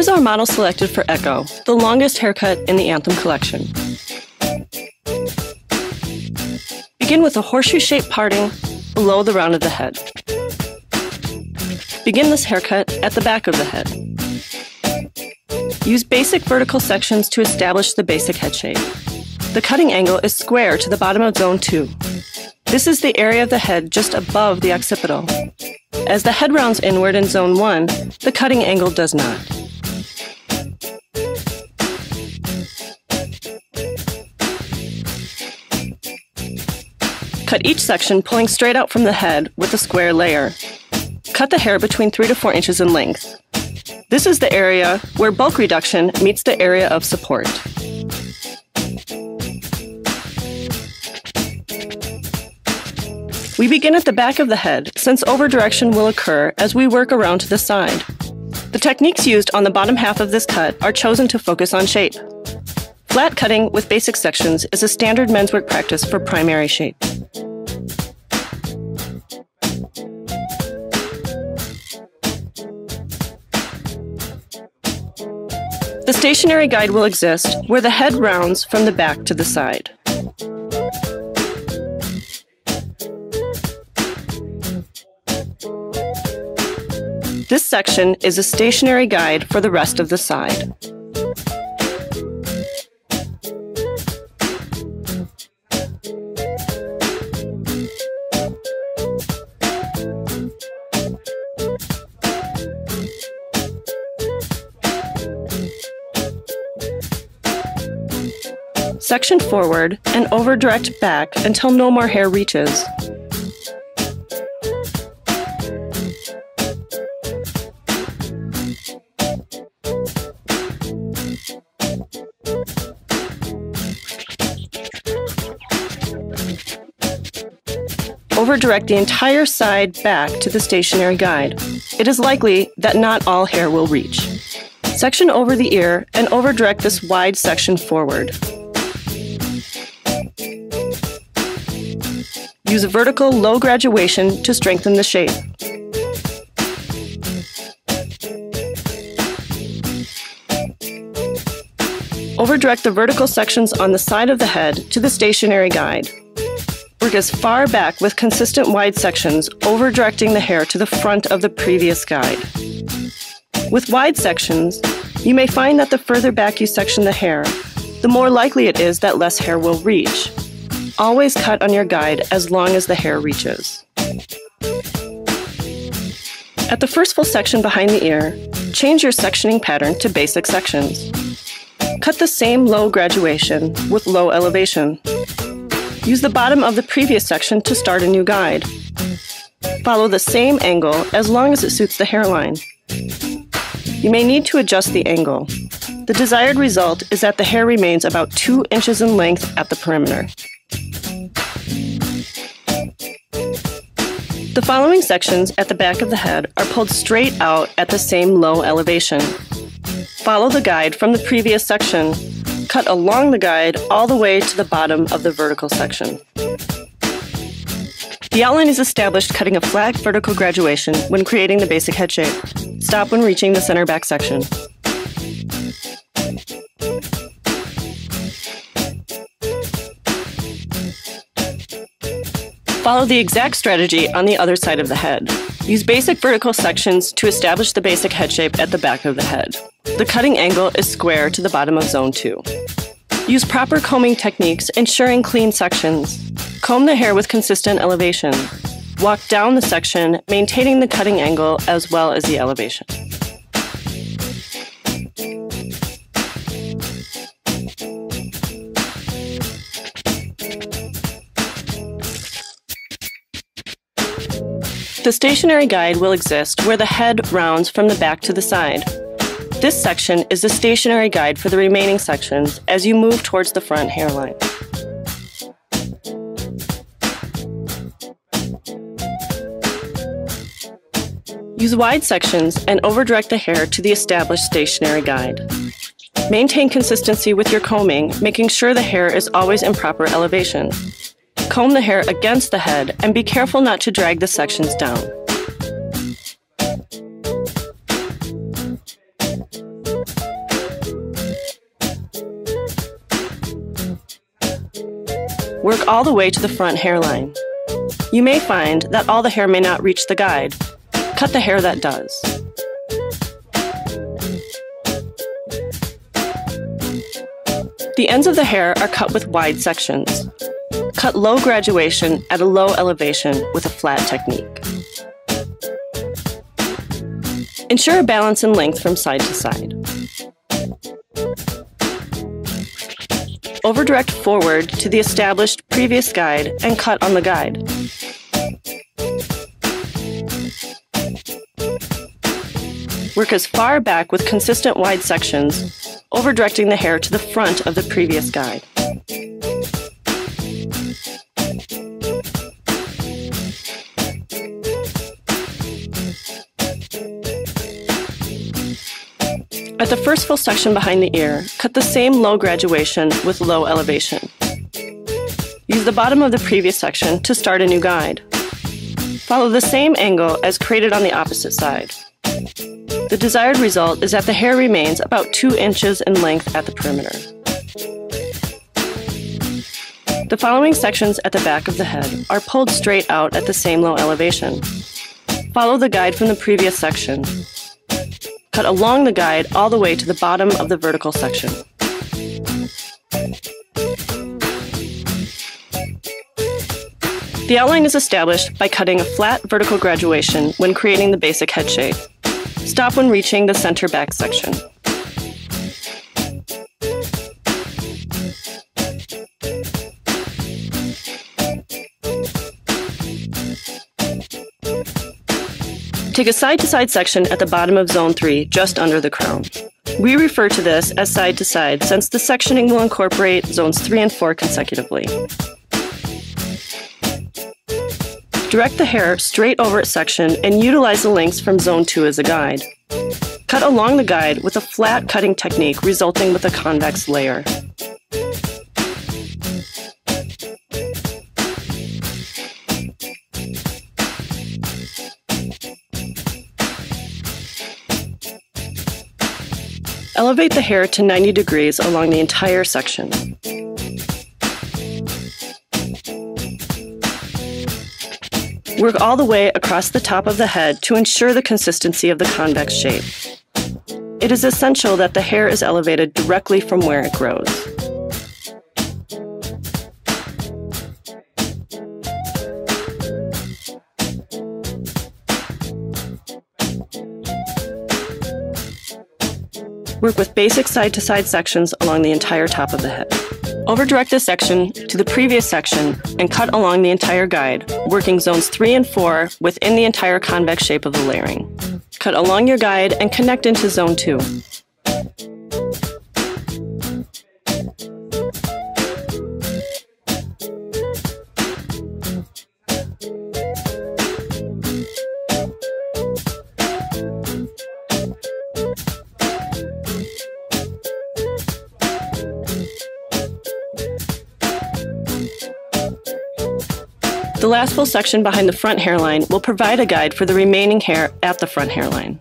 Here's our model selected for Echo, the longest haircut in the Anthem collection. Begin with a horseshoe-shaped parting below the round of the head. Begin this haircut at the back of the head. Use basic vertical sections to establish the basic head shape. The cutting angle is square to the bottom of Zone 2. This is the area of the head just above the occipital. As the head rounds inward in Zone 1, the cutting angle does not. Cut each section pulling straight out from the head with a square layer. Cut the hair between 3 to 4 inches in length. This is the area where bulk reduction meets the area of support. We begin at the back of the head, since over-direction will occur as we work around to the side. The techniques used on the bottom half of this cut are chosen to focus on shape. Flat cutting with basic sections is a standard men's work practice for primary shape. The stationary guide will exist where the head rounds from the back to the side. This section is a stationary guide for the rest of the side. Section forward and over-direct back until no more hair reaches. Over-direct the entire side back to the stationary guide. It is likely that not all hair will reach. Section over the ear and over-direct this wide section forward. Use a vertical low graduation to strengthen the shape. Over-direct the vertical sections on the side of the head to the stationary guide. Work as far back with consistent wide sections, over-directing the hair to the front of the previous guide. With wide sections, you may find that the further back you section the hair, the more likely it is that less hair will reach. Always cut on your guide as long as the hair reaches. At the first full section behind the ear, change your sectioning pattern to basic sections. Cut the same low graduation with low elevation. Use the bottom of the previous section to start a new guide. Follow the same angle as long as it suits the hairline. You may need to adjust the angle. The desired result is that the hair remains about 2 inches in length at the perimeter. The following sections at the back of the head are pulled straight out at the same low elevation. Follow the guide from the previous section. Cut along the guide all the way to the bottom of the vertical section. The outline is established cutting a flat vertical graduation when creating the basic head shape. Stop when reaching the center back section. Follow the exact strategy on the other side of the head. Use basic vertical sections to establish the basic head shape at the back of the head. The cutting angle is square to the bottom of Zone 2. Use proper combing techniques, ensuring clean sections. Comb the hair with consistent elevation. Walk down the section, maintaining the cutting angle as well as the elevation. The stationary guide will exist where the head rounds from the back to the side. This section is the stationary guide for the remaining sections as you move towards the front hairline. Use wide sections and over-direct the hair to the established stationary guide. Maintain consistency with your combing, making sure the hair is always in proper elevation. Comb the hair against the head and be careful not to drag the sections down. Work all the way to the front hairline. You may find that all the hair may not reach the guide. Cut the hair that does. The ends of the hair are cut with wide sections. Cut low graduation at a low elevation with a flat technique. Ensure a balance in length from side to side. Overdirect forward to the established previous guide and cut on the guide. Work as far back with consistent wide sections, overdirecting the hair to the front of the previous guide. At the first full section behind the ear, cut the same low graduation with low elevation. Use the bottom of the previous section to start a new guide. Follow the same angle as created on the opposite side. The desired result is that the hair remains about 2 inches in length at the perimeter. The following sections at the back of the head are pulled straight out at the same low elevation. Follow the guide from the previous section. Cut along the guide all the way to the bottom of the vertical section. The outline is established by cutting a flat vertical graduation when creating the basic head shape. Stop when reaching the center back section. Take a side-to-side section at the bottom of Zone 3, just under the crown. We refer to this as side-to-side since the sectioning will incorporate Zones 3 and 4 consecutively. Direct the hair straight over its section and utilize the links from Zone 2 as a guide. Cut along the guide with a flat cutting technique resulting with a convex layer. Elevate the hair to 90 degrees along the entire section. Work all the way across the top of the head to ensure the consistency of the convex shape. It is essential that the hair is elevated directly from where it grows. Work with basic side-to-side sections along the entire top of the head. Overdirect this section to the previous section and cut along the entire guide, working Zones 3 and 4 within the entire convex shape of the layering. Cut along your guide and connect into Zone 2. The last full section behind the front hairline will provide a guide for the remaining hair at the front hairline.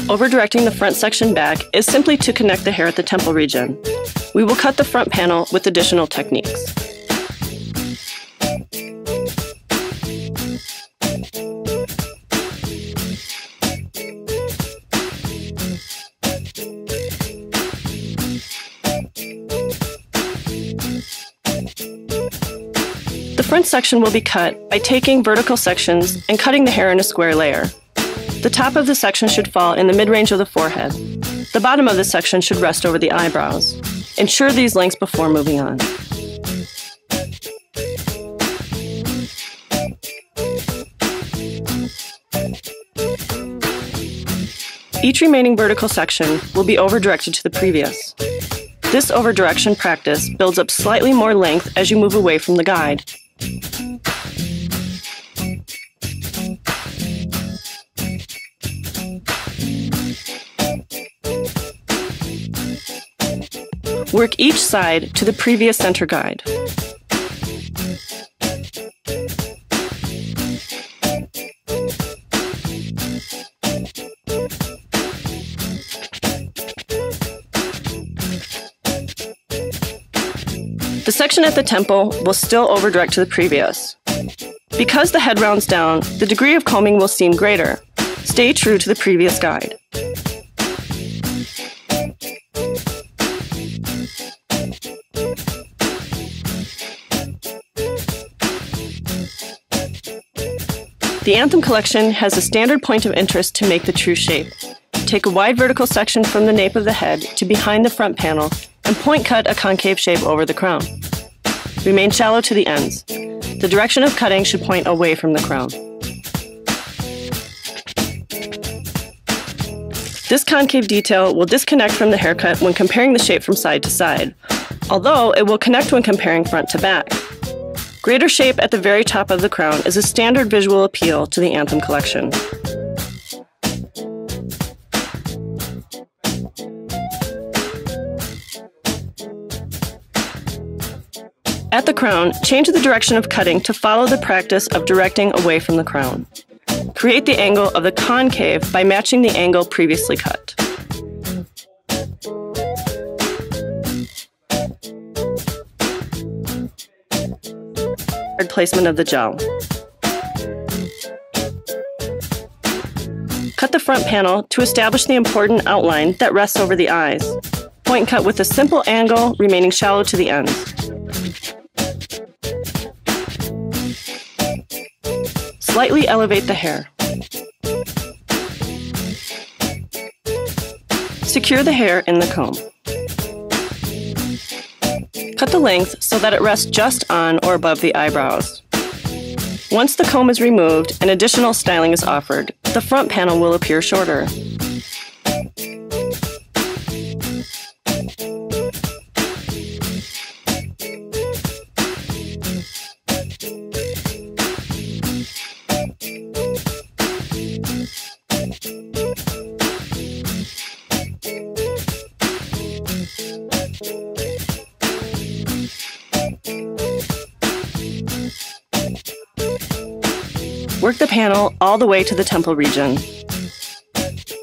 Overdirecting the front section back is simply to connect the hair at the temple region. We will cut the front panel with additional techniques. The front section will be cut by taking vertical sections and cutting the hair in a square layer. The top of the section should fall in the mid-range of the forehead. The bottom of the section should rest over the eyebrows. Ensure these lengths before moving on. Each remaining vertical section will be overdirected to the previous. This overdirection practice builds up slightly more length as you move away from the guide. Work each side to the previous center guide. The section at the temple will still over-direct to the previous. Because the head rounds down, the degree of combing will seem greater. Stay true to the previous guide. The Anthem collection has a standard point of interest to make the true shape. Take a wide vertical section from the nape of the head to behind the front panel and point cut a concave shape over the crown. Remain shallow to the ends. The direction of cutting should point away from the crown. This concave detail will disconnect from the haircut when comparing the shape from side to side, although it will connect when comparing front to back. Greater shape at the very top of the crown is a standard visual appeal to the Anthem collection. At the crown, change the direction of cutting to follow the practice of directing away from the crown. Create the angle of the concave by matching the angle previously cut. Placement of the gel. Cut the front panel to establish the important outline that rests over the eyes. Point cut with a simple angle, remaining shallow to the ends. Slightly elevate the hair. Secure the hair in the comb. Cut the length so that it rests just on or above the eyebrows. Once the comb is removed and additional styling is offered, the front panel will appear shorter. Work the panel all the way to the temple region.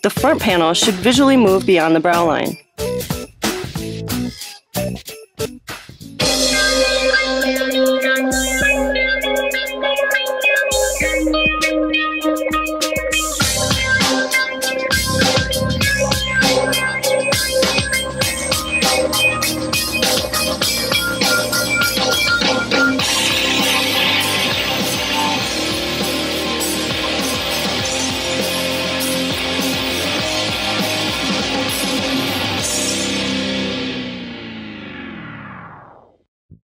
The front panel should visually move beyond the brow line.